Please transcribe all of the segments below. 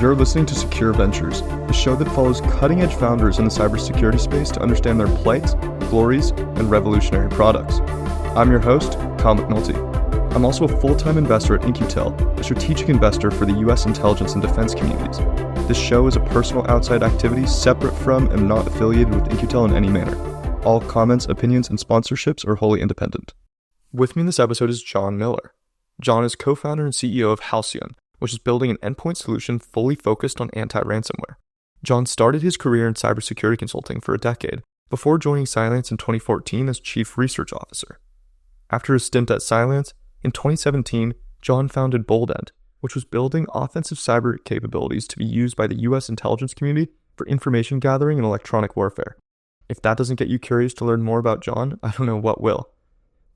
You're listening to Secure Ventures, the show that follows cutting-edge founders in the cybersecurity space to understand their plights, glories, and revolutionary products. I'm your host, Kyle McNulty. I'm also a full-time investor at InQtel, a strategic investor for the U.S. intelligence and defense communities. This show is a personal outside activity separate from and not affiliated with InQtel in any manner. All comments, opinions, and sponsorships are wholly independent. With me in this episode is Jon Miller. Jon is co-founder and CEO of Halcyon, which is building an endpoint solution fully focused on anti-ransomware. Jon started his career in cybersecurity consulting for a decade before joining Cylance in 2014 as Chief Research Officer. After his stint at Cylance, in 2017, Jon founded Boldend, which was building offensive cyber capabilities to be used by the U.S. intelligence community for information gathering and electronic warfare. If that doesn't get you curious to learn more about Jon, I don't know what will.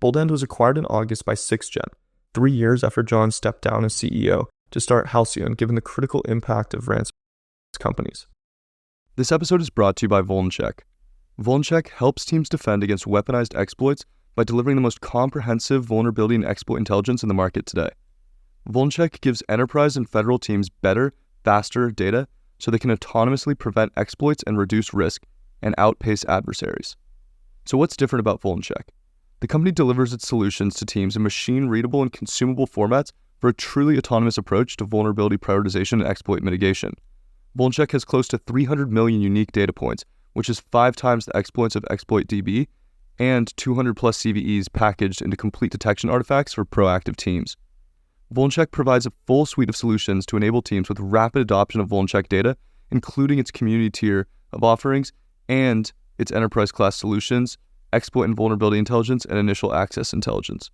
Boldend was acquired in August by Sixgen, 3 years after Jon stepped down as CEO to start Halcyon, given the critical impact of ransomware companies. This episode is brought to you by Vulncheck. Vulncheck helps teams defend against weaponized exploits by delivering the most comprehensive vulnerability and exploit intelligence in the market today. Vulncheck gives enterprise and federal teams better, faster data so they can autonomously prevent exploits and reduce risk and outpace adversaries. So what's different about Vulncheck? The company delivers its solutions to teams in machine-readable and consumable formats for a truly autonomous approach to vulnerability prioritization and exploit mitigation. Vulncheck has close to 300 million unique data points, which is 5 times the exploits of ExploitDB, and 200 plus CVEs packaged into complete detection artifacts for proactive teams. Vulncheck provides a full suite of solutions to enable teams with rapid adoption of Vulncheck data, including its community tier of offerings and its enterprise-class solutions, exploit and vulnerability intelligence, and initial access intelligence.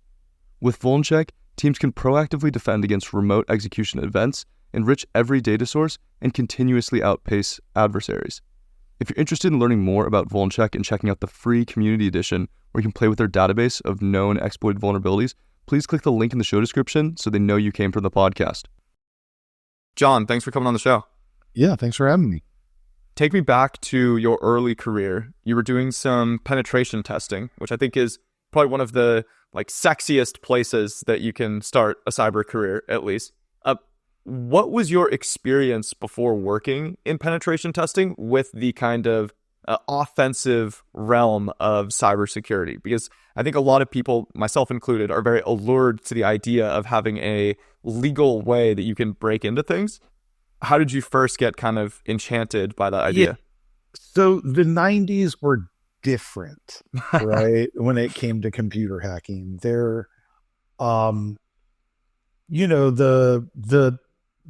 With Vulncheck, teams can proactively defend against remote execution events, enrich every data source, and continuously outpace adversaries. If you're interested in learning more about Vulncheck and checking out the free community edition where you can play with their database of known exploited vulnerabilities, please click the link in the show description so they know you came from the podcast. Jon, thanks for coming on the show. Yeah, thanks for having me. Take me back to your early career. You were doing some penetration testing, which I think is probably one of the sexiest places that you can start a cyber career, at least. What was your experience before working in penetration testing with the kind of offensive realm of cybersecurity? Because I think a lot of people, myself included, are very allured to the idea of having a legal way that you can break into things. How did you first get kind of enchanted by that idea? Yeah. So the 90s were different, right? When it came to computer hacking,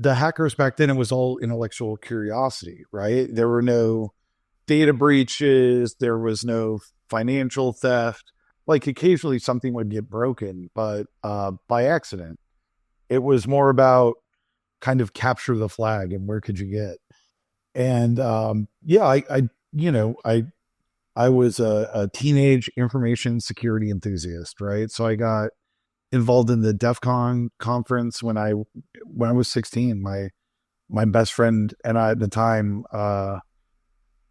the hackers back then, it was all intellectual curiosity, right? There were no data breaches. There was no financial theft. Occasionally something would get broken, but by accident. It was more about kind of capture the flag and where could you get? And I was a teenage information security enthusiast, right? So I got involved in the DEF CON conference when I was 16. My best friend and I at the time,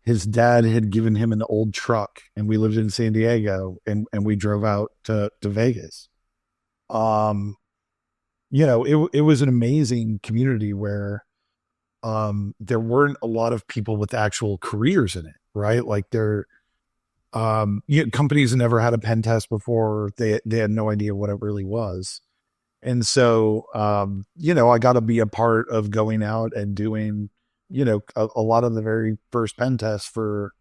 his dad had given him an old truck, and we lived in San Diego, and we drove out to Vegas. It was an amazing community where there weren't a lot of people with actual careers in it, right? Companies had never had a pen test before. They had no idea what it really was. And so, I got to be a part of going out and doing, a lot of the very first pen tests for,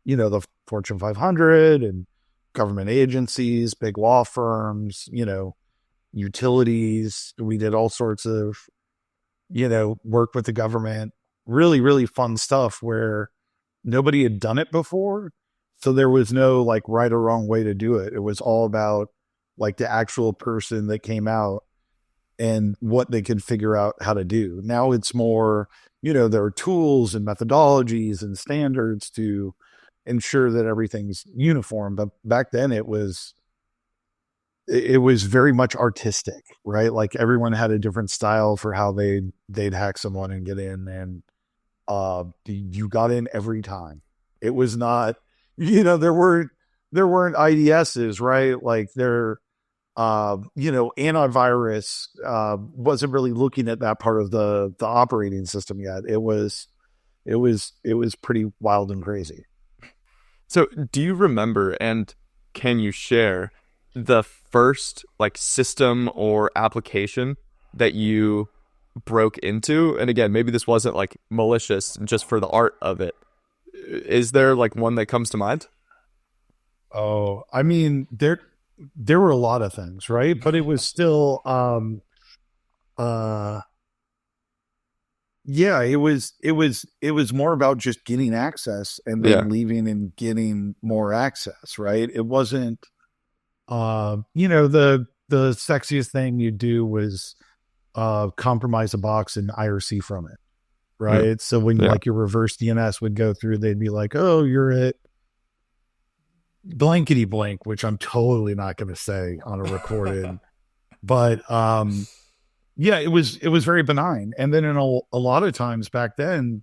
the Fortune 500 and government agencies, big law firms, utilities. We did all sorts of, work with the government, really, really fun stuff where nobody had done it before. So there was no right or wrong way to do it. It was all about the actual person that came out and what they could figure out how to do. Now it's more, there are tools and methodologies and standards to ensure that everything's uniform. But back then it was very much artistic, right? Everyone had a different style for how they'd hack someone and get in, and you got in every time. It was not, there weren't IDSs, right? Antivirus wasn't really looking at that part of the operating system yet. It was pretty wild and crazy. So, do you remember and can you share the first like system or application that you broke into? And again, maybe this wasn't like malicious just for the art of it. Is there like one that comes to mind? Oh, I mean, there were a lot of things, right? But it was still uh yeah, it was more about just getting access and Yeah. then leaving and getting more access, right? It wasn't the sexiest thing you do was compromise a box and IRC from it, Mm, right? So when yeah. like your reverse DNS would go through, they'd be like, "Oh, you're at blankety blank," which I'm totally not going to say on a recorded, but yeah, it was very benign. And then in a lot of times back then,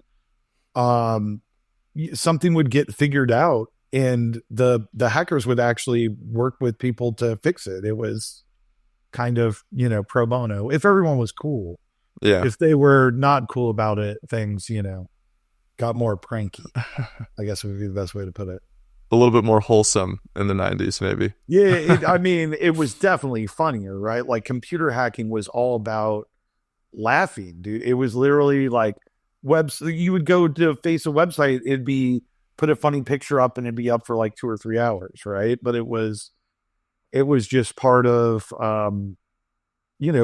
um, something would get figured out, and the hackers would actually work with people to fix it. It was kind of pro bono if everyone was cool. Yeah. If they were not cool about it, things got more pranky, I guess would be the best way to put it. A little bit more wholesome in the 90s, maybe. Yeah, I mean, it was definitely funnier, right? Like computer hacking was all about laughing, dude. It was literally like you would go to face a website, it'd be put a funny picture up and it'd be up for like 2 or 3 hours, right? But it was just part of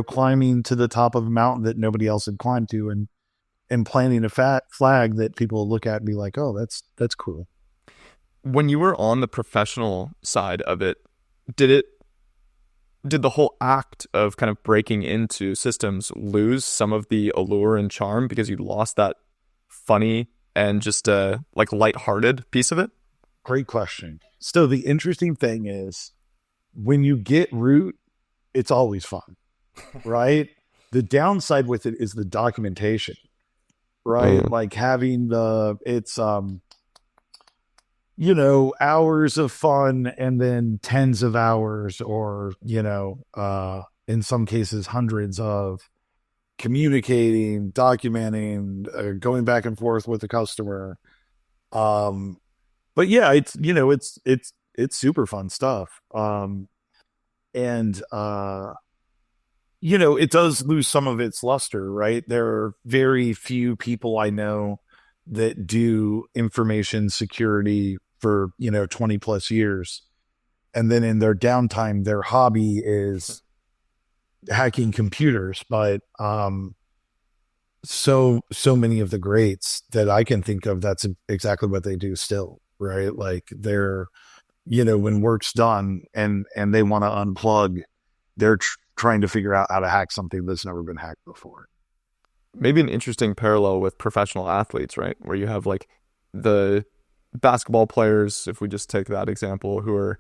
climbing to the top of a mountain that nobody else had climbed to, and planting a fat flag that people look at and be like, "Oh, that's cool." When you were on the professional side of it, did it did the whole act of kind of breaking into systems lose some of the allure and charm because you lost that funny and just like lighthearted piece of it? Great question. So the interesting thing is when you get root, it's always fun, right? The downside with it is the documentation, right? Mm, Like having hours of fun and then tens of hours or, in some cases, hundreds of communicating, documenting, going back and forth with the customer. But yeah, it's super fun stuff. And it does lose some of its luster, right? There are very few people I know that do information security for 20 plus years, and then in their downtime their hobby is hacking computers. But so many of the greats that I can think of, that's exactly what they do still, right? Like they're when work's done and they want to unplug, they're trying to figure out how to hack something that's never been hacked before. maybe an interesting parallel with professional athletes, right? Where you have like the basketball players, if we just take that example, who are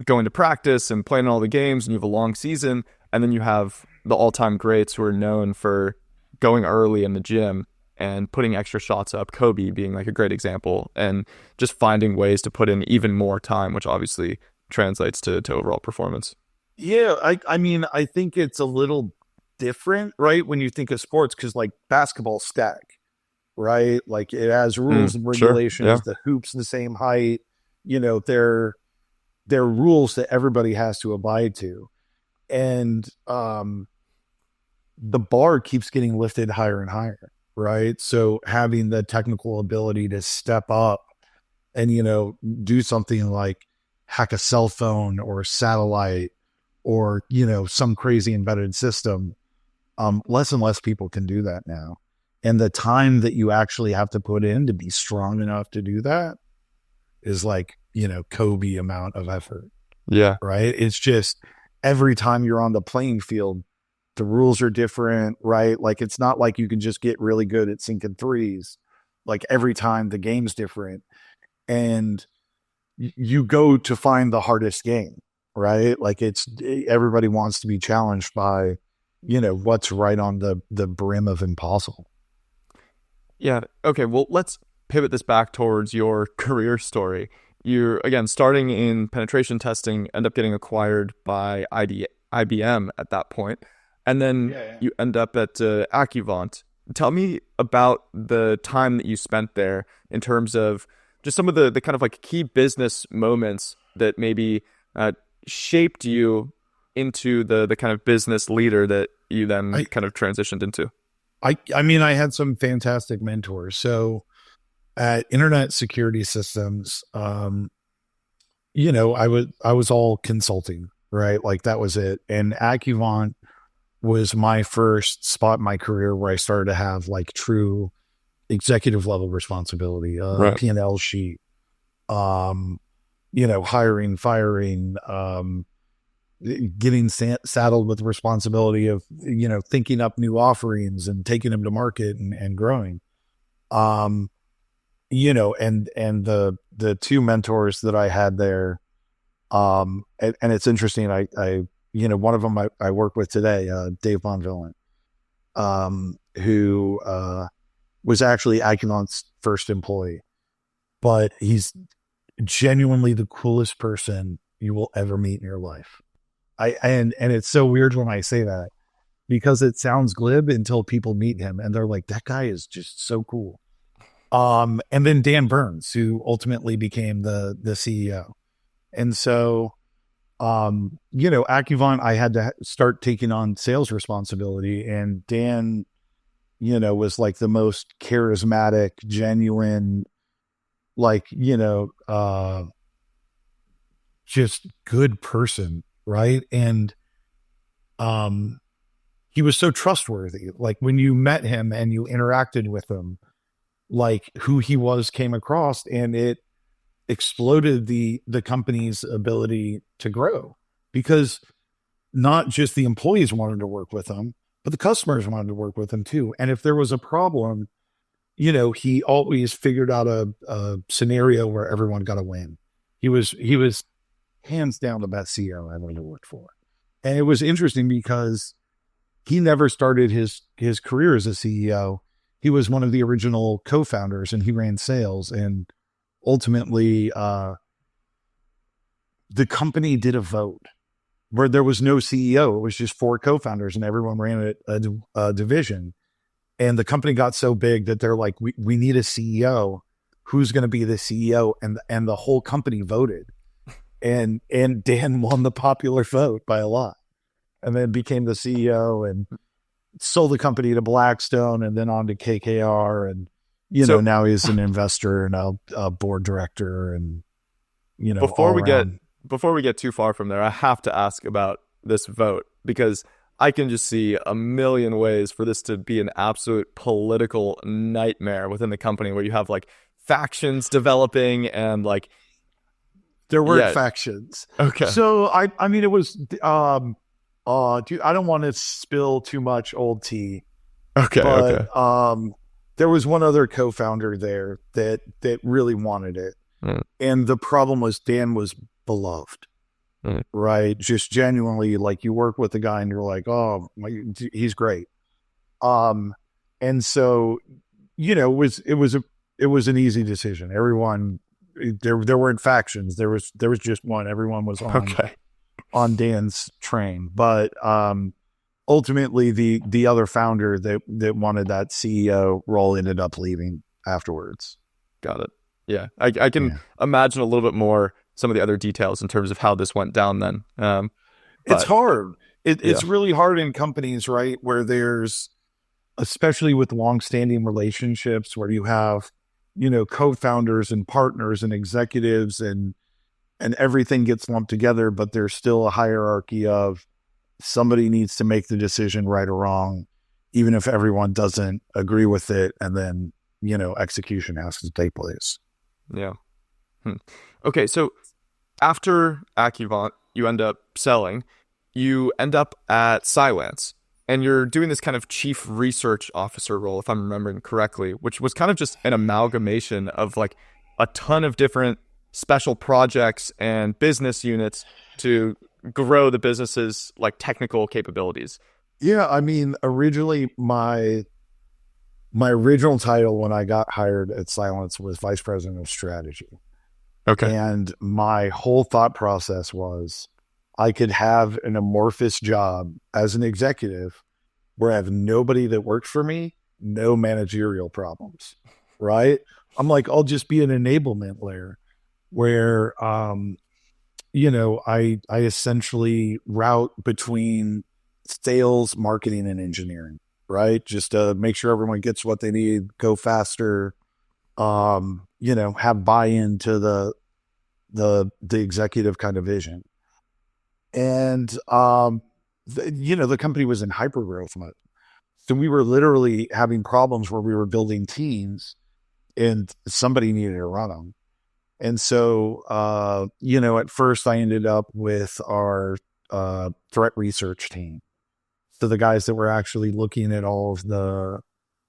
going to practice and playing all the games, and you have a long season, and then you have the all-time greats who are known for going early in the gym and putting extra shots up, Kobe being like a great example, and just finding ways to put in even more time, which obviously translates to overall performance. Yeah, I mean, I think it's a little different, right? When you think of sports, because like basketball stack, right? Like it has rules and Sure. Yeah. regulations, the hoops the same height, they're rules that everybody has to abide to. And the bar keeps getting lifted higher and higher, right? So having the technical ability to step up and do something like hack a cell phone or a satellite or some crazy embedded system, less and less people can do that now. And the time that you actually have to put in to be strong enough to do that is like Kobe amount of effort, Yeah. right? It's just every time you're on the playing field, the rules are different, right? Like it's not like you can just get really good at sinking threes. Like every time the game's different, and you go to find the hardest game, right? Like everybody wants to be challenged by what's right on the brim of impossible. Yeah. Okay. Well, let's pivot this back towards your career story. you're, again, starting in penetration testing, end up getting acquired by IBM at that point, and then you end up at Accuvant. Tell me about the time that you spent there in terms of just some of the kind of like key business moments that maybe shaped you into the kind of business leader that you then kind of transitioned into. I mean, I had some fantastic mentors. So at Internet Security Systems, you know, I was all consulting, right? Like that was it. And Accuvant was my first spot in my career where I started to have like true executive level responsibility, Right. P&L sheet, you know, hiring, firing, getting saddled with the responsibility of, you know, thinking up new offerings and taking them to market and growing. You know, and the two mentors that I had there, and it's interesting. I you know, one of them I work with today, Dave Bonvillain, who was actually Accuvant's first employee, but he's genuinely the coolest person you will ever meet in your life. And it's so weird when I say that because it sounds glib until people meet him and they're like, that guy is just so cool. And then Dan Burns, who ultimately became the CEO. And so, you know, Accuvant, I had to start taking on sales responsibility, and Dan, you know, was like the most charismatic, genuine, like, you know, just good person. Right. And, he was so trustworthy. Like when you met him and you interacted with him, like who he was came across, and it exploded the company's ability to grow, because not just the employees wanted to work with him, but the customers wanted to work with him too. And if there was a problem, you know, he always figured out a scenario where everyone got a win. He was hands down the best CEO I've ever worked for. And it was interesting because he never started his career as a CEO. He was one of the original co-founders, and he ran sales. And ultimately, the company did a vote where there was no CEO. It was just 4 co-founders, and everyone ran a division. And the company got so big that they're like, we need a CEO. Who's going to be the CEO? And the whole company voted. And Dan won the popular vote by a lot, and then became the CEO and sold the company to Blackstone and then on to KKR. And, you know, now he's an investor and a board director. And, you know, before we get too far from there, I have to ask about this vote, because I can just see a million ways for this to be an absolute political nightmare within the company, where you have like factions developing and like, there weren't factions. Okay. So I mean, it was, dude, I don't want to spill too much old tea. Okay. But, okay. There was one other co-founder there that really wanted it. And the problem was Dan was beloved, right? Just genuinely, like you work with the guy and you're like, oh, he's great. And so, you know, it was an easy decision. Everyone, there weren't factions. There was just one. Everyone was on Dan's train. But ultimately, the other founder that wanted that CEO role ended up leaving afterwards. Got it. Yeah, I can imagine a little bit more some of the other details in terms of how this went down then. It's hard. It's really hard in companies, right, where there's, especially with long-standing relationships, where you have, you know, co-founders and partners and executives and everything gets lumped together, but there's still a hierarchy of somebody needs to make the decision, right or wrong, even if everyone doesn't agree with it. And then, you know, execution has to take place. Yeah. Okay. So after Accuvant, you end up selling, you end up at Cylance. And you're doing this kind of chief research officer role, if I'm remembering correctly, which was kind of just an amalgamation of like a ton of different special projects and business units to grow the business's like technical capabilities. Yeah, I mean, originally my original title when I got hired at Cylance was vice president of strategy. Okay. And my whole thought process was I could have an amorphous job as an executive where I have nobody that works for me, no managerial problems, right? I'm like, I'll just be an enablement layer where, I essentially route between sales, marketing, and engineering, right? Just to make sure everyone gets what they need, go faster, have buy-in to the executive kind of vision. And the company was in hyper growth mode. So we were literally having problems where we were building teams and somebody needed to run them. And so, at first I ended up with our threat research team. So the guys that were actually looking at all of the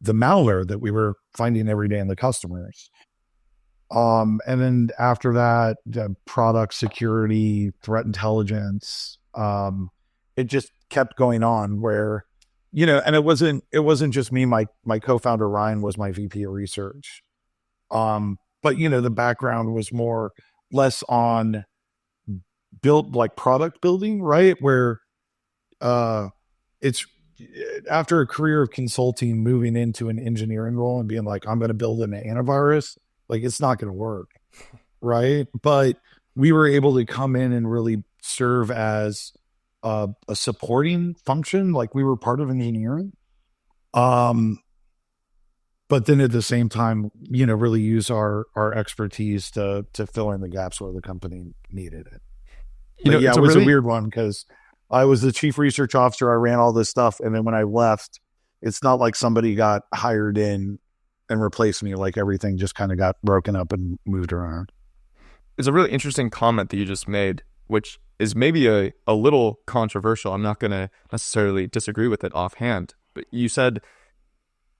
malware that we were finding every day in the customers. And then after that, product security, threat intelligence, it just kept going on where, and it wasn't just me. My co-founder Ryan was my VP of research. But the background was less on built like product building, right? Where, it's after a career of consulting, moving into an engineering role and being like, I'm going to build an antivirus. Like it's not going to work. Right. But we were able to come in and really serve as a supporting function. Like we were part of engineering. But then at the same time, really use our expertise to fill in the gaps where the company needed it. It was a weird one because I was the chief research officer. I ran all this stuff. And then when I left, it's not like somebody got hired in and replaced me. Like everything just kind of got broken up and moved around. It's a really interesting comment that you just made, which is maybe a little controversial. I'm not going to necessarily disagree with it offhand. But you said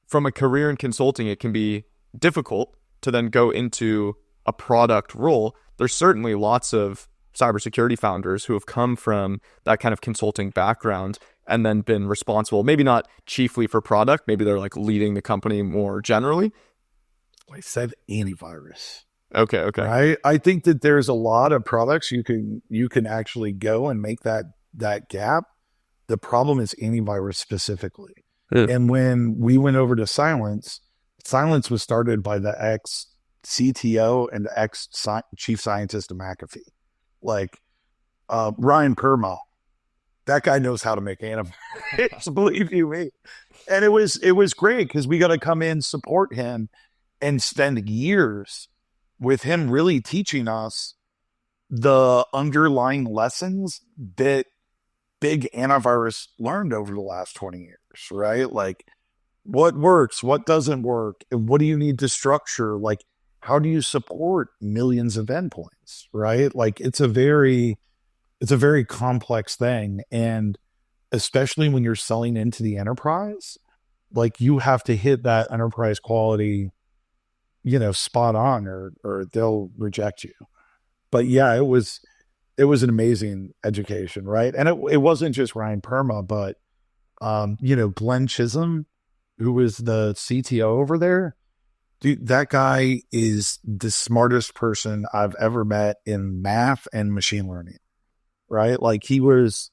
from a career in consulting, it can be difficult to then go into a product role. There's certainly lots of cybersecurity founders who have come from that kind of consulting background and then been responsible, maybe not chiefly for product, maybe they're like leading the company more generally. I said antivirus. Okay. Right? I think that there's a lot of products you can actually go and make that gap. The problem is antivirus specifically. Yeah. And when we went over to Cylance was started by the ex-CTO and the ex-chief scientist of McAfee. Like Ryan Perma, that guy knows how to make antivirus, believe you me. And it was great because we got to come in, support him, and spend years with him really teaching us the underlying lessons that big antivirus learned over the last 20 years, right? Like what works, what doesn't work, and what do you need to structure? Like, how do you support millions of endpoints, right? Like it's a very complex thing. And especially when you're selling into the enterprise, like you have to hit that enterprise quality, spot on or they'll reject you. But yeah, it was an amazing education, right? And it wasn't just Ryan Perma, but Glenn Chisholm, who was the CTO over there. Dude, that guy is the smartest person I've ever met in math and machine learning, right? Like he was,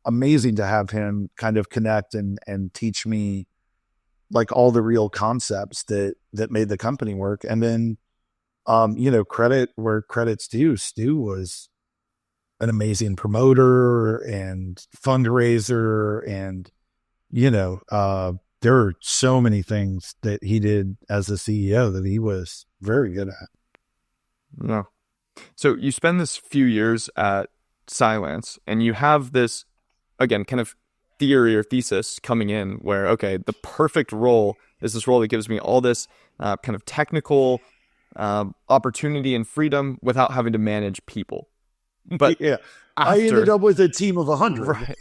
amazing to have him kind of connect and teach me like all the real concepts that made the company work. And then, credit where credit's due. Stu was an amazing promoter and fundraiser and, there are so many things that he did as a CEO that he was very good at. No. So you spend this few years at Cylance and you have this, again, kind of theory or thesis coming in where, okay, the perfect role is this role that gives me all this kind of technical opportunity and freedom without having to manage people. But yeah, I ended up with a team of 100.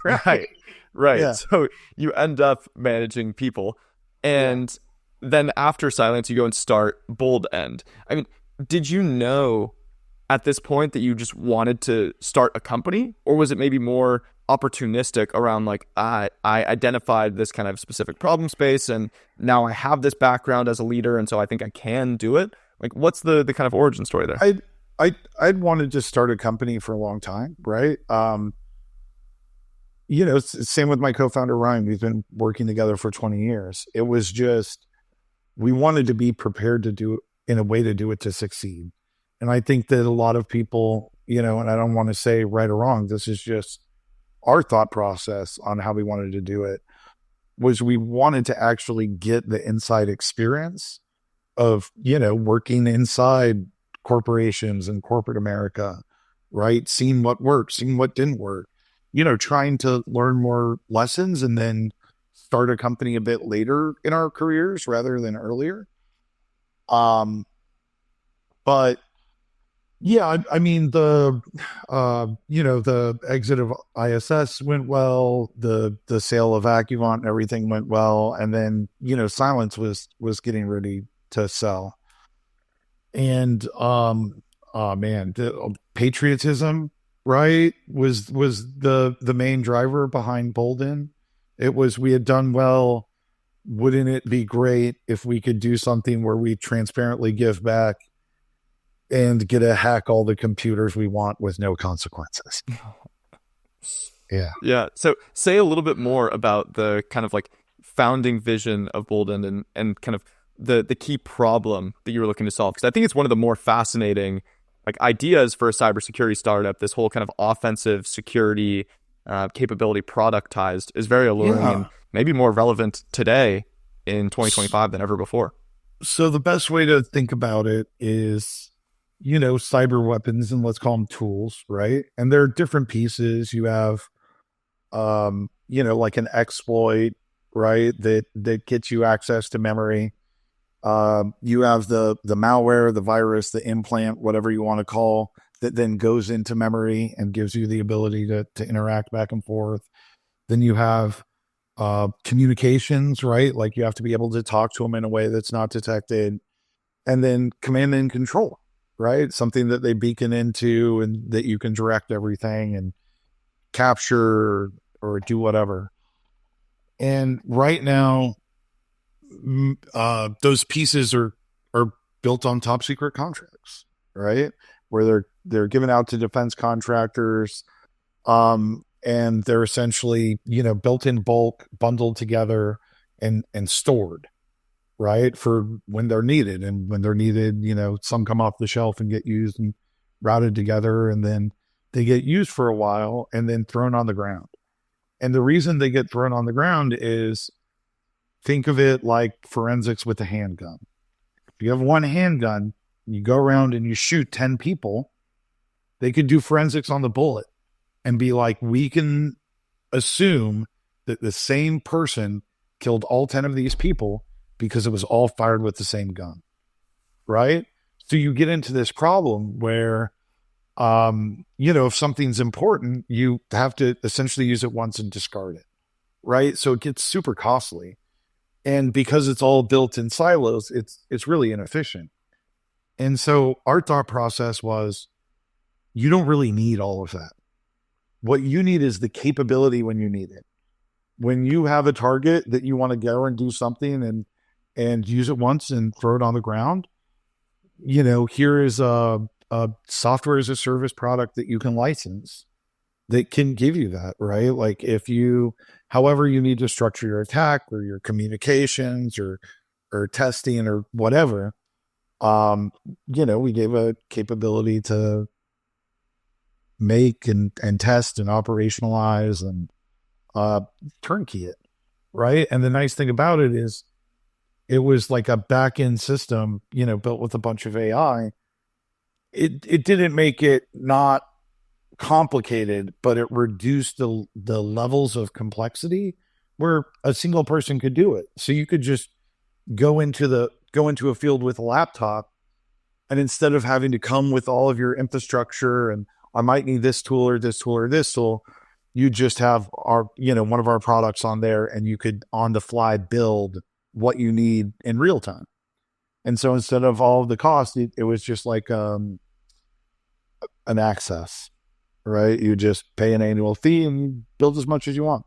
Right. Yeah. So you end up managing people. And then after Cylance, you go and start Boldend. I mean, did you know at this point that you just wanted to start a company? Or was it maybe more opportunistic around like, I identified this kind of specific problem space and now I have this background as a leader and so I think I can do it? Like, what's the kind of origin story there? I'd wanted to start a company for a long time, right? Same with my co-founder Ryan. We've been working together for 20 years. It was just we wanted to be prepared to do it in a way to do it to succeed. And I think that a lot of people, and I don't want to say right or wrong, this is just our thought process on how we wanted to do it, was we wanted to actually get the inside experience of, working inside corporations and corporate America, right? Seeing what worked, seeing what didn't work, trying to learn more lessons and then start a company a bit later in our careers rather than earlier. But yeah, I mean, the exit of ISS went well, the sale of Halcyon and everything went well. And then, Cylance was getting ready to sell. And, the patriotism, right, was the main driver behind Boldend. It was, we had done well. Wouldn't it be great if we could do something where we transparently give back and get to hack all the computers we want with no consequences? Yeah. Yeah. So say a little bit more about the kind of like founding vision of Boldend and kind of the key problem that you were looking to solve. Because I think it's one of the more fascinating like ideas for a cybersecurity startup. This whole kind of offensive security capability productized is very alluring and maybe more relevant today in 2025 than ever before. So the best way to think about it is, cyber weapons, and let's call them tools, right? And there are different pieces. You have, like an exploit, right? That gets you access to memory. You have the malware, the virus, the implant, whatever you want to call, that then goes into memory and gives you the ability to interact back and forth. Then you have communications, right? Like you have to be able to talk to them in a way that's not detected. And then command and control, right? Something that they beacon into and that you can direct everything and capture or do whatever. And right now, those pieces are built on top secret contracts, right? Where they're given out to defense contractors, and they're essentially, built in bulk, bundled together and stored, right? For when they're needed. And when they're needed, some come off the shelf and get used and routed together, and then they get used for a while and then thrown on the ground. And the reason they get thrown on the ground is, think of it like forensics with a handgun. If you have one handgun, you go around and you shoot 10 people, they could do forensics on the bullet and be like, we can assume that the same person killed all 10 of these people because it was all fired with the same gun, right? So you get into this problem where, if something's important, you have to essentially use it once and discard it, right? So it gets super costly. And because it's all built in silos, it's really inefficient. And so our thought process was, you don't really need all of that. What you need is the capability when you need it. When you have a target that you want to go and do something and use it once and throw it on the ground, here is a software as a service product that you can license that can give you that, right? Like however you need to structure your attack or your communications or testing or whatever, we gave a capability to make and test and operationalize and turnkey it, right? And the nice thing about it is it was like a back-end system, built with a bunch of AI. It didn't make it not complicated, but it reduced the levels of complexity where a single person could do it. So you could just go into a field with a laptop, and instead of having to come with all of your infrastructure and I might need this tool or this tool or this tool, you just have one of our products on there, and you could on the fly build what you need in real time. And so instead of all of the cost, it was just like an access, right? You just pay an annual fee and you build as much as you want.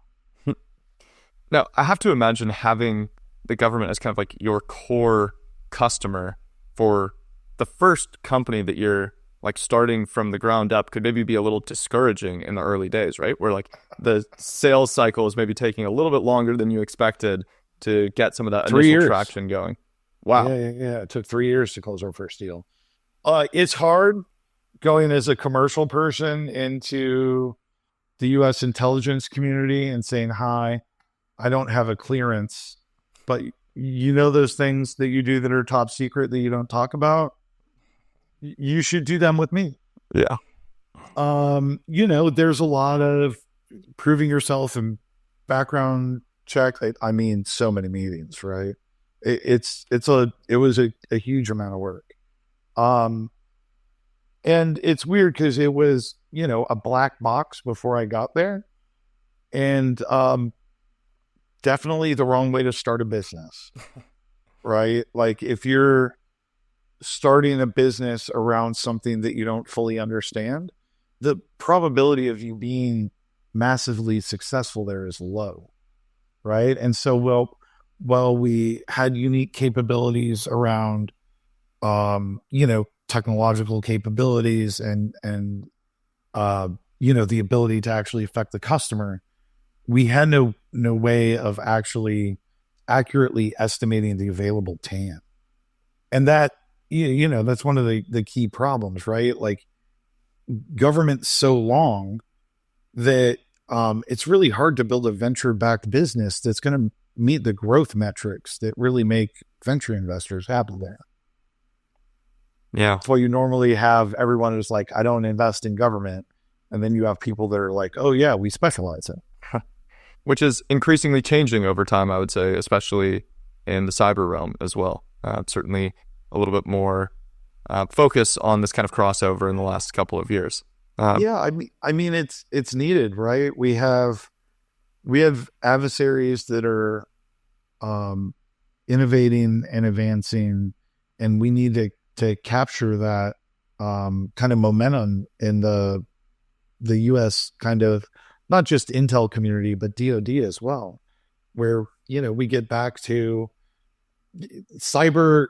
Now, I have to imagine having the government as kind of like your core customer for the first company that you're like starting from the ground up could maybe be a little discouraging in the early days, right? Where like the sales cycle is maybe taking a little bit longer than you expected to get some of that 3 initial years. traction going. Wow. Yeah. It took 3 years to close our first deal. It's hard going as a commercial person into the U.S. intelligence community and saying, hi, I don't have a clearance, but you know those things that you do that are top secret that you don't talk about? You should do them with me. Yeah. There's a lot of proving yourself and background check. I mean, so many meetings, right? It was a huge amount of work. And it's weird because it was, a black box before I got there, and definitely the wrong way to start a business, right? Like if you're starting a business around something that you don't fully understand, the probability of you being massively successful there is low, right? And so, while we had unique capabilities around, technological capabilities and the ability to actually affect the customer, we had no way of actually accurately estimating the available TAM. And that, that's one of the key problems, right? Like government's so long that it's really hard to build a venture-backed business that's going to meet the growth metrics that really make venture investors happy there. Yeah. That's why you normally have everyone who's like, I don't invest in government. And then you have people that are like, oh yeah, we specialize in. Which is increasingly changing over time, I would say, especially in the cyber realm as well. Certainly a little bit more focus on this kind of crossover in the last couple of years. I mean, it's needed, right? We have adversaries that are innovating and advancing, and we need to capture that kind of momentum in the U.S. kind of not just intel community, but DoD as well, where we get back to cyber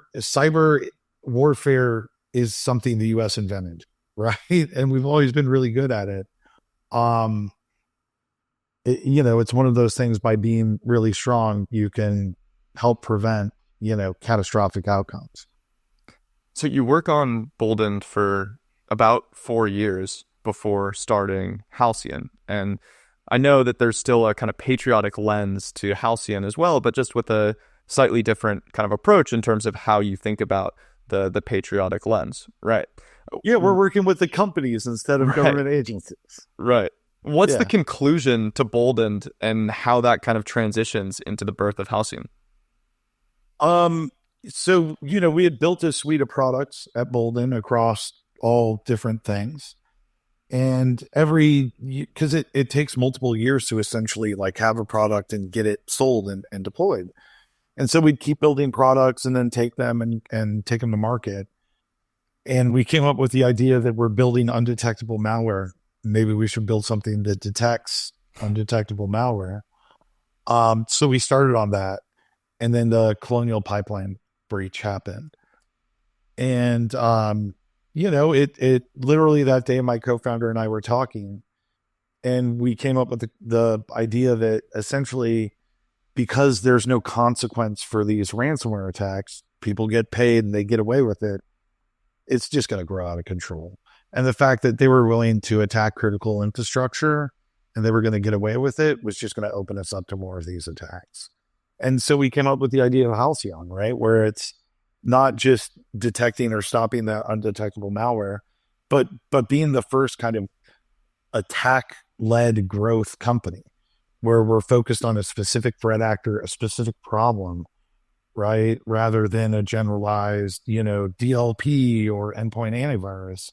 warfare is something the U.S. invented, right? And we've always been really good at it. It's one of those things, by being really strong, you can help prevent, catastrophic outcomes. So you work on Boldend for about 4 years before starting Halcyon. And I know that there's still a kind of patriotic lens to Halcyon as well, but just with a slightly different kind of approach in terms of how you think about the patriotic lens, right? Yeah, we're working with the companies instead of government agencies. Right. What's the conclusion to Boldend and how that kind of transitions into the birth of Halcyon? So, we had built a suite of products at Boldend across all different things. And because it takes multiple years to essentially like have a product and get it sold and deployed. And so we'd keep building products and then take them and take them to market. And we came up with the idea that we're building undetectable malware. Maybe we should build something that detects undetectable malware. So we started on that. And then the Colonial Pipeline breach happened. And, it literally that day, my co-founder and I were talking, and we came up with the idea that essentially, because there's no consequence for these ransomware attacks, people get paid and they get away with it. It's just going to grow out of control. And the fact that they were willing to attack critical infrastructure and they were going to get away with it was just going to open us up to more of these attacks. And so we came up with the idea of Halcyon, right? Where it's not just detecting or stopping that undetectable malware, but being the first kind of attack-led growth company where we're focused on a specific threat actor, a specific problem, right? Rather than a generalized, DLP or endpoint antivirus.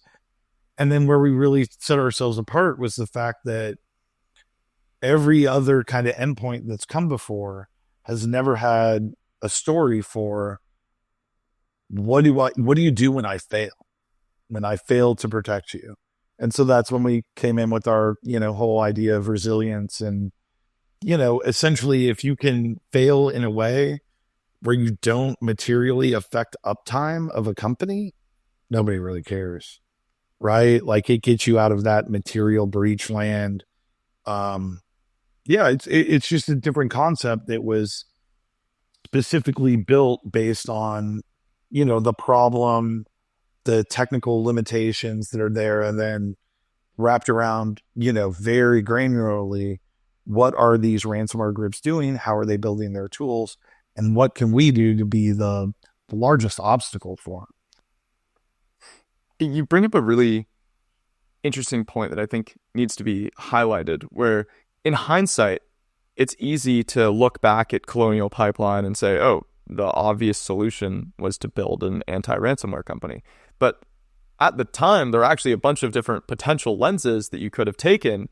And then where we really set ourselves apart was the fact that every other kind of endpoint that's come before has never had a story for what do you do when I fail to protect you? And so that's when we came in with our, whole idea of resilience. And, essentially if you can fail in a way where you don't materially affect uptime of a company, nobody really cares, right? Like it gets you out of that material breach land. Um, yeah, it's just a different concept that was specifically built based on, the problem, the technical limitations that are there, and then wrapped around, very granularly, what are these ransomware groups doing? How are they building their tools? And what can we do to be the largest obstacle for them? You bring up a really interesting point that I think needs to be highlighted, where in hindsight, it's easy to look back at Colonial Pipeline and say, oh, the obvious solution was to build an anti-ransomware company. But at the time, there are actually a bunch of different potential lenses that you could have taken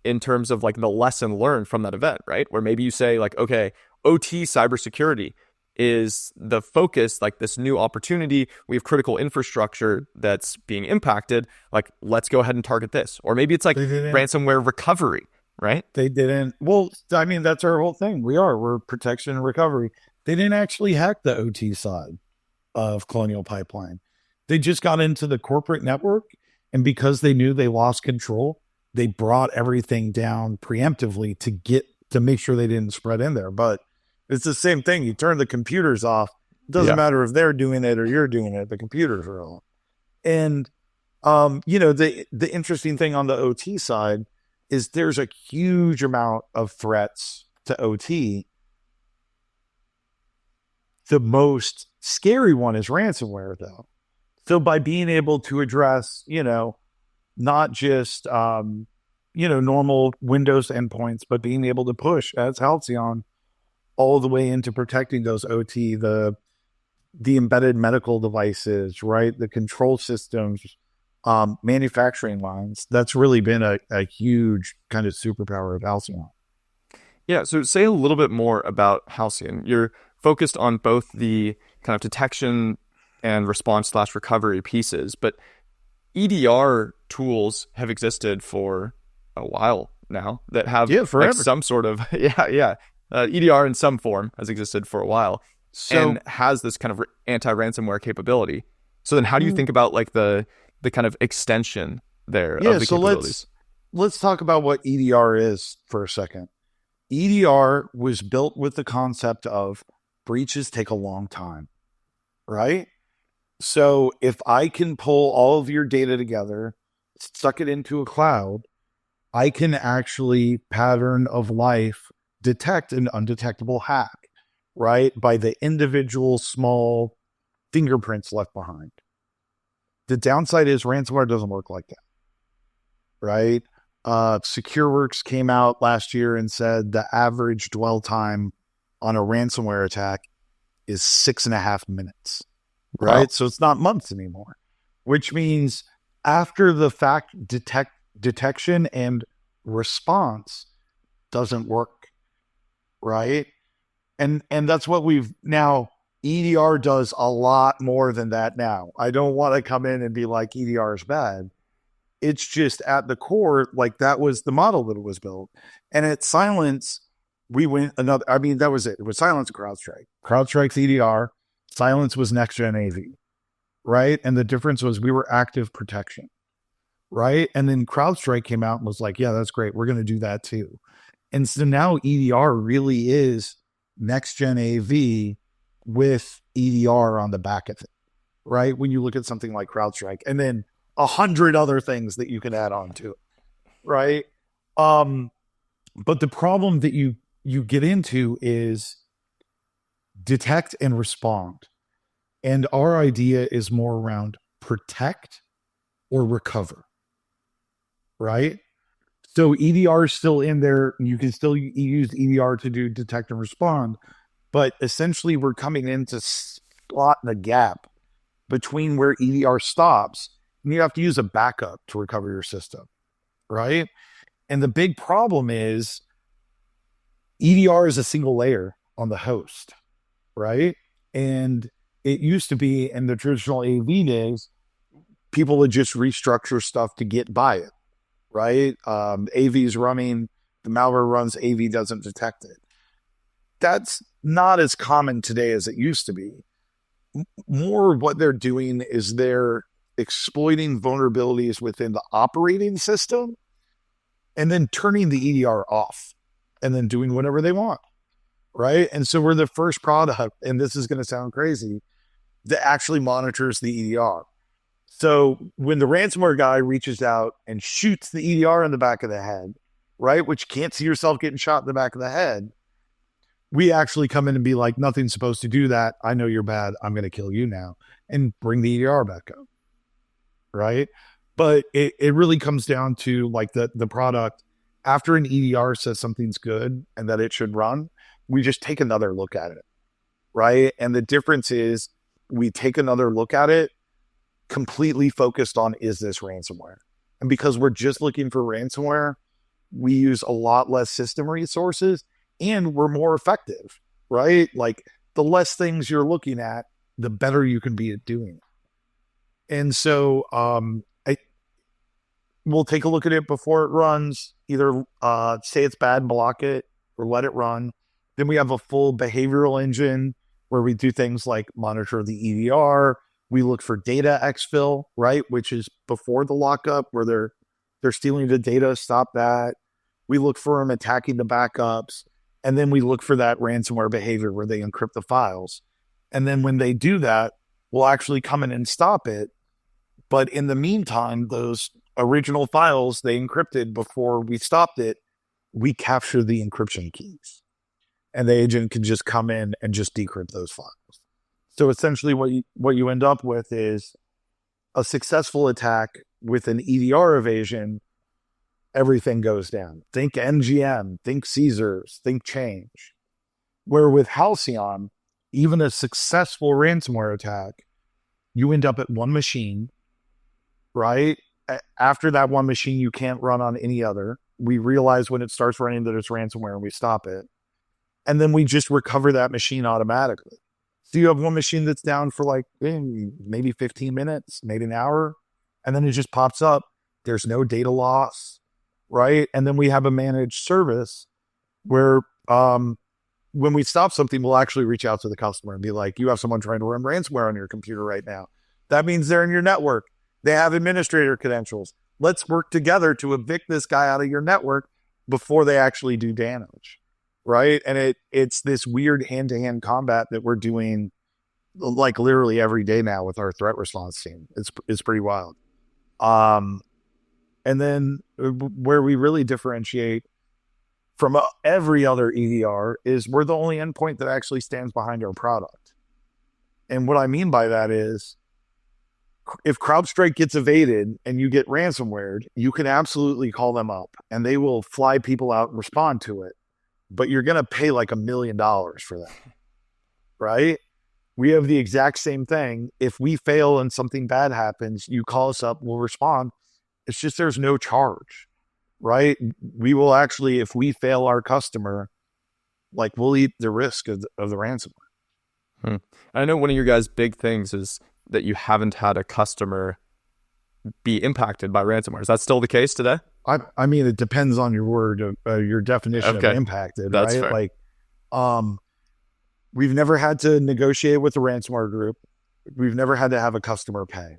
in terms of like the lesson learned from that event, right? Where maybe you say like, okay, OT cybersecurity is the focus, like this new opportunity. We have critical infrastructure that's being impacted. Like, let's go ahead and target this. Or maybe it's like ransomware recovery, right? They didn't. Well, I mean, that's our whole thing. We're protection and recovery. They didn't actually hack the OT side of Colonial Pipeline. They just got into the corporate network. And because they knew they lost control, they brought everything down preemptively to make sure they didn't spread in there. But it's the same thing. You turn the computers off. It doesn't matter if they're doing it or you're doing it. The computers are on. And, the interesting thing on the OT side is there's a huge amount of threats to OT. The most scary one is ransomware, though. So by being able to address, not just, normal Windows endpoints, but being able to push as Halcyon all the way into protecting those OT, the embedded medical devices, right? The control systems, manufacturing lines. That's really been a huge kind of superpower of Halcyon. Yeah. So say a little bit more about Halcyon. You're focused on both the kind of detection and response/recovery pieces, but EDR tools have existed for a while now that have like some sort of EDR in some form has existed for a while, and has this kind of anti-ransomware capability. So then how do you think about like the kind of extension there of the capabilities? Let's talk about what EDR is for a second. EDR was built with the concept of breaches take a long time, right? So if I can pull all of your data together, stuck it into a cloud, I can actually pattern of life detect an undetectable hack, right? By the individual small fingerprints left behind. The downside is ransomware doesn't work like that, right? SecureWorks came out last year and said the average dwell time on a ransomware attack is 6.5 minutes, right? Wow. So it's not months anymore, which means after the fact detection and response doesn't work, right? And that's what we've now. EDR does a lot more than that now. I don't want to come in and be like EDR is bad. It's just at the core, like that was the model that it was built. And at Cylance, we went that was it. It was Cylance and CrowdStrike. CrowdStrike's EDR, Cylance was next-gen AV, right? And the difference was we were active protection, right? And then CrowdStrike came out and was like, yeah, that's great. We're going to do that too. And so now EDR really is next-gen AV with EDR on the back of it, right? When you look at something like CrowdStrike, and then 100 other things that you can add on to it, right? But the problem that you get into is detect and respond. And our idea is more around protect or recover, right? So EDR is still in there. You can still use EDR to do detect and respond. But essentially, we're coming in to slot the gap between where EDR stops, and you have to use a backup to recover your system, right? And the big problem is EDR is a single layer on the host, right? And it used to be in the traditional AV days, people would just restructure stuff to get by it, right? AV is running, the malware runs, AV doesn't detect it. That's not as common today as it used to be. More what they're doing is they're exploiting vulnerabilities within the operating system and then turning the EDR off and then doing whatever they want. Right. And so we're the first product, and this is going to sound crazy, that actually monitors the EDR. So when the ransomware guy reaches out and shoots the EDR in the back of the head, right, which you can't see yourself getting shot in the back of the head, we actually come in and be like, nothing's supposed to do that. I know you're bad. I'm going to kill you now, and bring the EDR back up. Right. But it really comes down to like the product. After an EDR says something's good and that it should run, we just take another look at it. Right. And the difference is we take another look at it completely focused on, is this ransomware? And because we're just looking for ransomware, we use a lot less system resources and we're more effective, right? Like the less things you're looking at, the better you can be at doing it. And so we'll take a look at it before it runs, either say it's bad, block it, or let it run. Then we have a full behavioral engine where we do things like monitor the EDR. We look for data exfil, right? Which is before the lockup where they're stealing the data, stop that. We look for them attacking the backups. And then we look for that ransomware behavior where they encrypt the files. And then when they do that, we'll actually come in and stop it. But in the meantime, those original files they encrypted before we stopped it, we capture the encryption keys. And the agent can just come in and just decrypt those files. So essentially what you end up with is a successful attack with an EDR evasion. Everything goes down. Think NGM, think Caesars, think change. Where with Halcyon, even a successful ransomware attack, you end up at one machine, right? After that one machine, you can't run on any other. We realize when it starts running that it's ransomware and we stop it. And then we just recover that machine automatically. So you have one machine that's down for like maybe 15 minutes, maybe an hour, and then it just pops up. There's no data loss, right? And then we have a managed service where when we stop something, we'll actually reach out to the customer and be like, you have someone trying to run ransomware on your computer right now. That means they're in your network. They have administrator credentials. Let's work together to evict this guy out of your network before they actually do damage. Right. And it's this weird hand-to-hand combat that we're doing like literally every day now with our threat response team. It's pretty wild. And then where we really differentiate from every other EDR is we're the only endpoint that actually stands behind our product. And what I mean by that is if CrowdStrike gets evaded and you get ransomware, you can absolutely call them up and they will fly people out and respond to it. But you're going to pay like $1 million for that, right? We have the exact same thing. If we fail and something bad happens, you call us up, we'll respond. It's just there's no charge, right? We will actually, if we fail our customer, like we'll eat the risk of the ransomware. I know one of your guys' big things is that you haven't had a customer be impacted by ransomware. Is that still the case today? I mean, it depends on your word, your definition of impacted, That's right? Fair. Like, we've never had to negotiate with the ransomware group. We've never had to have a customer pay.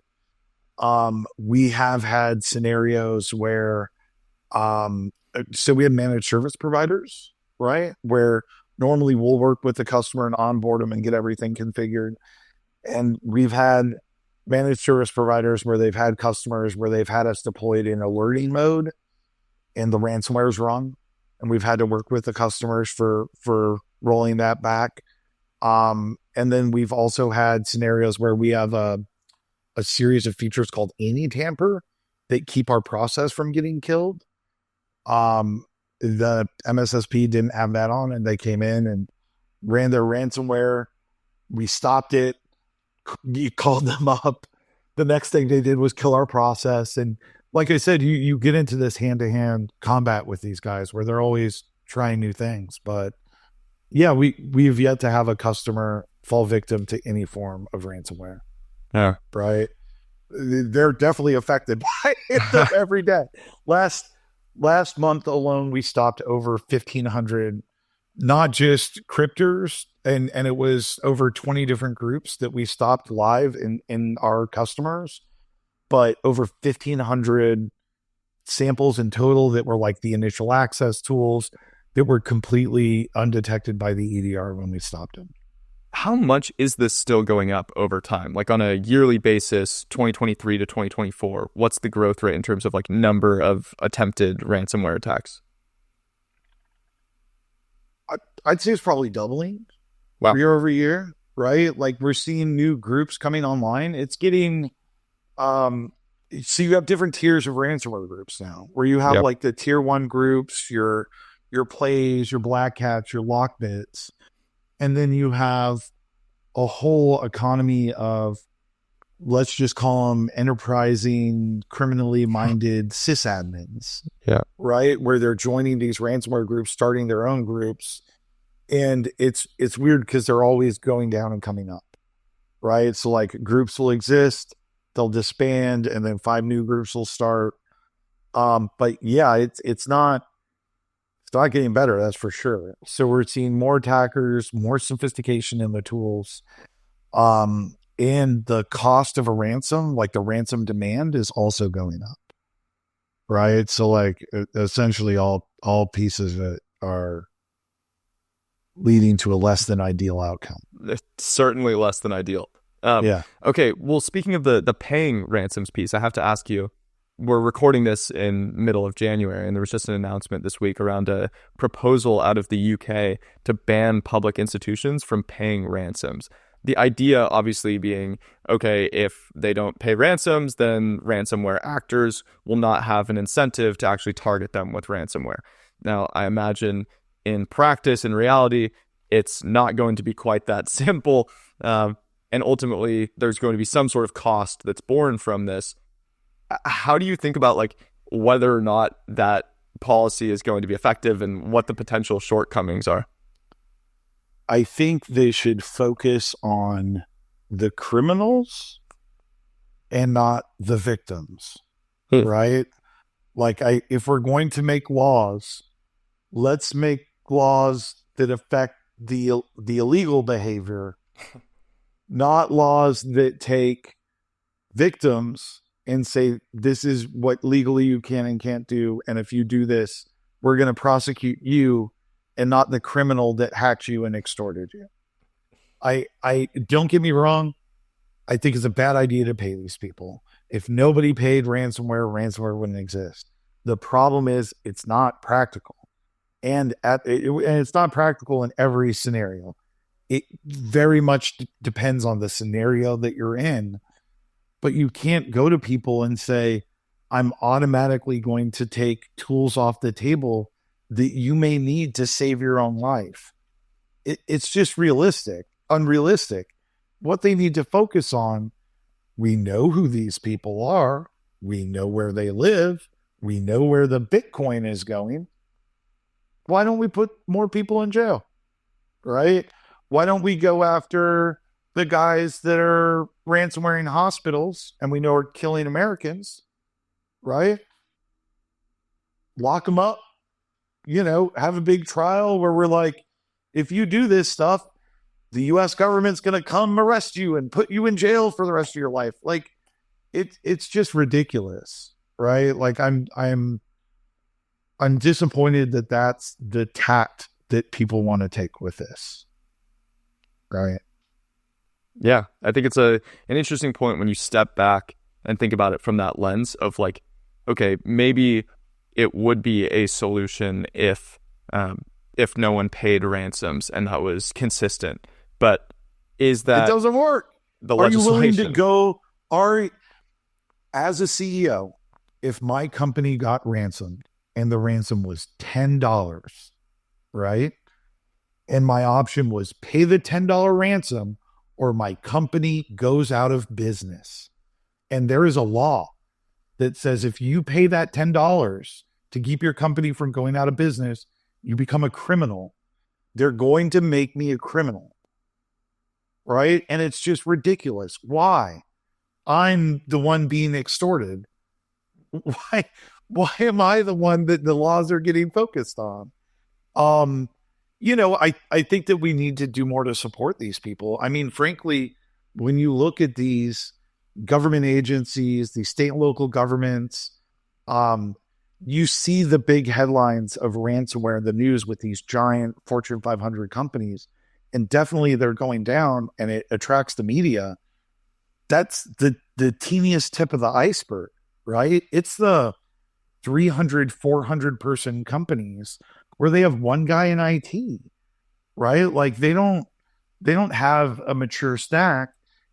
We have had scenarios where, so we have managed service providers, right? Where normally we'll work with the customer and onboard them and get everything configured. And we've had managed service providers where they've had customers where they've had us deployed in alerting mode and the ransomware's run. And we've had to work with the customers for rolling that back. And then we've also had scenarios where we have a series of features called anti-tamper that keep our process from getting killed. The MSSP didn't have that on and they came in and ran their ransomware. We stopped it. You called them up. The next thing they did was kill our process. And like I said, you get into this hand-to-hand combat with these guys where they're always trying new things. But yeah, we've yet to have a customer fall victim to any form of ransomware. Yeah. Right. They're definitely affected by it every day. Last month alone, we stopped over 1,500, not just cryptors, and it was over 20 different groups that we stopped live in our customers. but over 1,500 samples in total that were like the initial access tools that were completely undetected by the EDR when we stopped them. How much is this still going up over time? Like on a yearly basis, 2023 to 2024, what's the growth rate in terms of like number of attempted ransomware attacks? I'd say it's probably doubling. Wow. Year over year, right? Like we're seeing new groups coming online. It's getting, so you have different tiers of ransomware groups now, where you have like the tier 1 groups, your plays, your black hats, your lockbits. And then you have a whole economy of, let's just call them enterprising, criminally minded sysadmins. Yeah. Right? Where they're joining these ransomware groups, starting their own groups. And it's weird because they're always going down and coming up. Right? So like groups will exist, they'll disband, and then 5 new groups will start. But yeah, it's not getting better, that's for sure. So we're seeing more attackers, more sophistication in the tools. And the cost of a ransom, like the ransom demand, is also going up. Right? So like essentially all pieces of it are leading to a less than ideal outcome. Certainly less than ideal. Okay, well, speaking of the paying ransoms piece, I have to ask you, we're recording this in middle of January, and there was just an announcement this week around a proposal out of the UK to ban public institutions from paying ransoms. The idea obviously being, okay, if they don't pay ransoms, then ransomware actors will not have an incentive to actually target them with ransomware. Now, I imagine in practice, in reality, it's not going to be quite that simple. And ultimately, there's going to be some sort of cost that's born from this. How do you think about like whether or not that policy is going to be effective and what the potential shortcomings are? I think they should focus on the criminals and not the victims, right? Like if we're going to make laws, let's make laws that affect the illegal behavior, not laws that take victims and say, this is what legally you can and can't do. And if you do this, we're going to prosecute you and not the criminal that hacked you and extorted you. I don't get me wrong. I think it's a bad idea to pay these people. If nobody paid ransomware wouldn't exist. The problem is it's not practical. And it's not practical in every scenario. It very much depends on the scenario that you're in. But you can't go to people and say, I'm automatically going to take tools off the table that you may need to save your own life. It's just unrealistic. What they need to focus on, we know who these people are. We know where they live. We know where the Bitcoin is going. Why don't we put more people in jail? Right? Why don't we go after the guys that are ransomwaring hospitals and we know are killing Americans, right? Lock them up, have a big trial where we're like, if you do this stuff, the U.S. government's going to come arrest you and put you in jail for the rest of your life. Like it's just ridiculous, right? Like I'm disappointed that that's the tact that people want to take with this. Right. Yeah, I think it's an interesting point when you step back and think about it from that lens of like, okay, maybe it would be a solution if no one paid ransoms and that was consistent. But is that it doesn't work? Are you willing to go? As a CEO, if my company got ransomed and the ransom was $10, right? And my option was pay the $10 ransom or my company goes out of business. And there is a law that says if you pay that $10 to keep your company from going out of business, you become a criminal. They're going to make me a criminal. Right? And it's just ridiculous. Why? I'm the one being extorted. Why am I the one that the laws are getting focused on? I think that we need to do more to support these people. I mean, frankly, when you look at these government agencies, the state and local governments. You see the big headlines of ransomware in the news with these giant Fortune 500 companies, and definitely they're going down, and it attracts the media. That's the teeniest tip of the iceberg, right? It's the 300, 400 person companies where they have one guy in IT, right? Like they don't have a mature stack,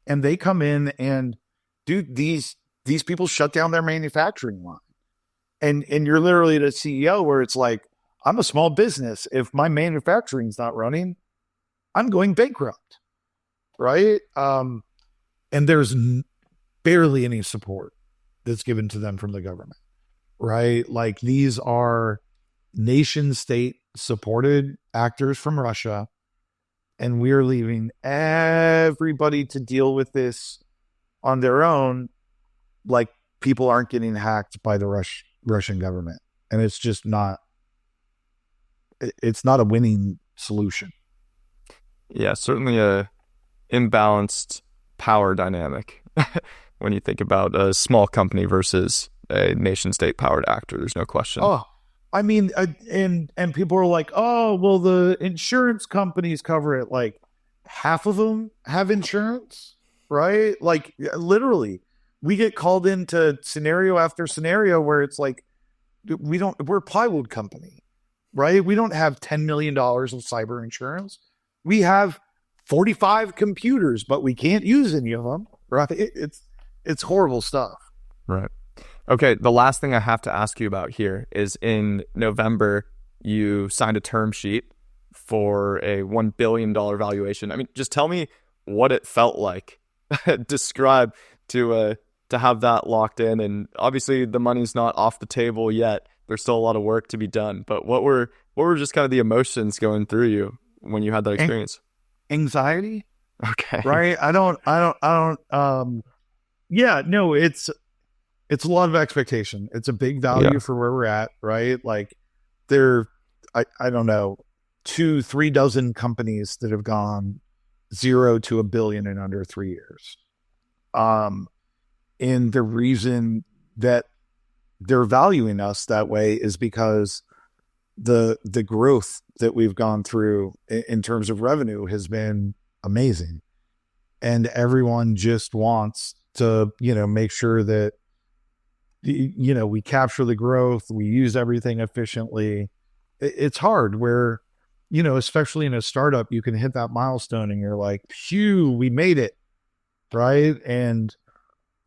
and they come in and dude, these people shut down their manufacturing line. And you're literally the CEO where it's like, I'm a small business. If my manufacturing's not running, I'm going bankrupt, right? And there's barely any support that's given to them from the government, right? Like these are nation state supported actors from Russia, and we're leaving everybody to deal with this on their own. Like people aren't getting hacked by the Russian government, and it's just not. It's not a winning solution. Yeah, certainly a imbalanced power dynamic when you think about a small company versus a nation state powered actor. There's no question. Oh, I mean, and people are like, oh, well, the insurance companies cover it. Like half of them have insurance, right? Like literally, we get called into scenario after scenario where it's like, we're a plywood company, right? We don't have $10 million of cyber insurance. We have 45 computers, but we can't use any of them, right? It's horrible stuff. Right. Okay, the last thing I have to ask you about here is in November, you signed a term sheet for a $1 billion valuation. I mean, just tell me what it felt like. Describe to have that locked in. And obviously the money's not off the table yet. There's still a lot of work to be done. But what were just kind of the emotions going through you when you had that experience? Anxiety. Okay. Right. Yeah, no, it's a lot of expectation. It's a big value for where we're at, right? Like I don't know, 2-3 dozen companies that have gone 0 to $1 billion in under 3 years. And the reason that they're valuing us that way is because the growth that we've gone through in terms of revenue has been amazing. And everyone just wants to, make sure that, we capture the growth, we use everything efficiently. It's hard where, especially in a startup, you can hit that milestone and you're like, phew, we made it. Right. And,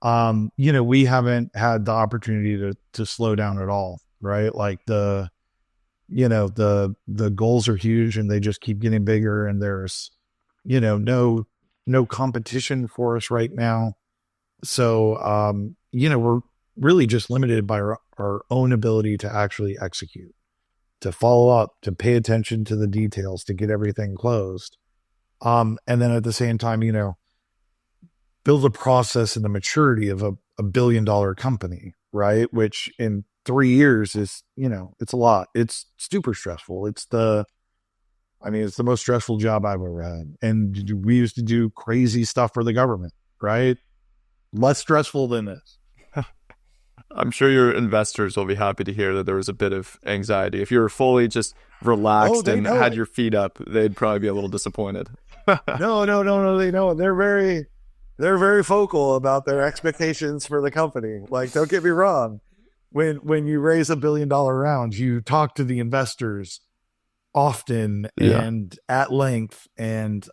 we haven't had the opportunity to slow down at all. Right. Like the goals are huge and they just keep getting bigger, and there's, no competition for us right now. So, we're really just limited by our own ability to actually execute, to follow up, to pay attention to the details, to get everything closed. And then at the same time, build a process and the maturity of a $1 billion company, right? Which in 3 years is, it's a lot. It's super stressful. It's the most stressful job I've ever had. And we used to do crazy stuff for the government, right? Less stressful than this. I'm sure your investors will be happy to hear that there was a bit of anxiety. If you were fully just relaxed and had your feet up, they'd probably be a little disappointed. No. They know. They're very vocal about their expectations for the company. Like, don't get me wrong. When you raise $1 billion round, you talk to the investors often and at length. And,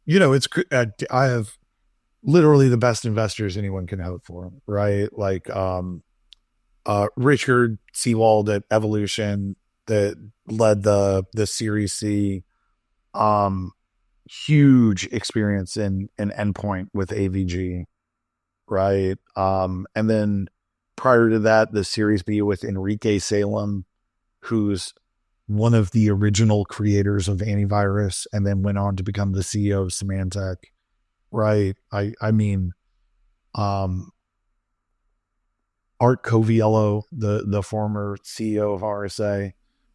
it's, I have literally the best investors anyone can hope for, right? Like, Richard Seawald at Evolution that led the Series C, huge experience in endpoint with AVG, right? And then prior to that, the Series B with Enrique Salem, who's one of the original creators of antivirus, and then went on to become the CEO of Symantec, right? Art Coviello, the former CEO of RSA.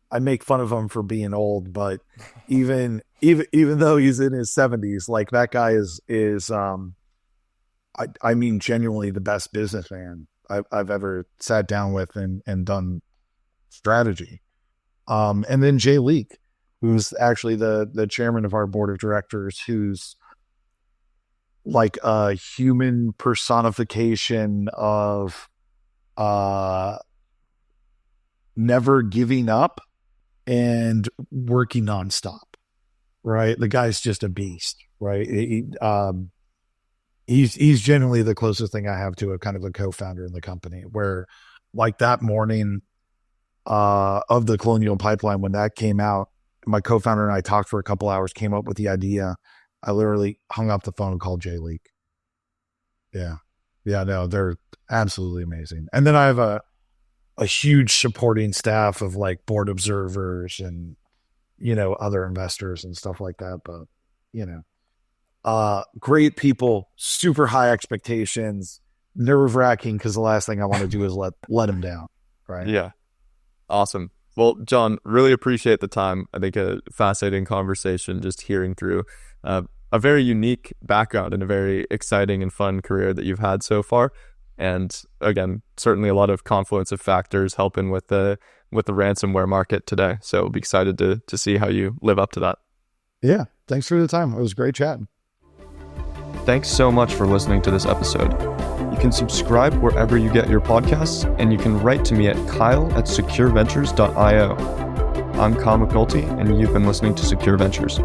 I make fun of him for being old, but even though he's in his 70s, like that guy is I mean, genuinely the best businessman I've ever sat down with and done strategy. And then Jay Leak, who's actually the chairman of our board of directors, who's like a human personification of never giving up and working nonstop. Right, the guy's just a beast. Right, he's generally the closest thing I have to a kind of a co-founder in the company. Where, like that morning of the Colonial Pipeline, when that came out, my co-founder and I talked for a couple hours, came up with the idea. I literally hung up the phone and called Jay Leak. Yeah, no, they're absolutely amazing. And then I have a huge supporting staff of like board observers and, you know, other investors and stuff like that. But, you know, great people, super high expectations, nerve-wracking because the last thing I want to do is let them down. Right. Yeah. Awesome. Well, Jon, really appreciate the time. I think a fascinating conversation, just hearing through a very unique background and a very exciting and fun career that you've had so far. And again, certainly a lot of confluence of factors helping with the ransomware market today. So we'll be excited to see how you live up to that. Yeah. Thanks for the time. It was great chatting. Thanks so much for listening to this episode. You can subscribe wherever you get your podcasts, and you can write to me at kyle@secureventures.io. I'm Kyle McNulty, and you've been listening to Secure Ventures.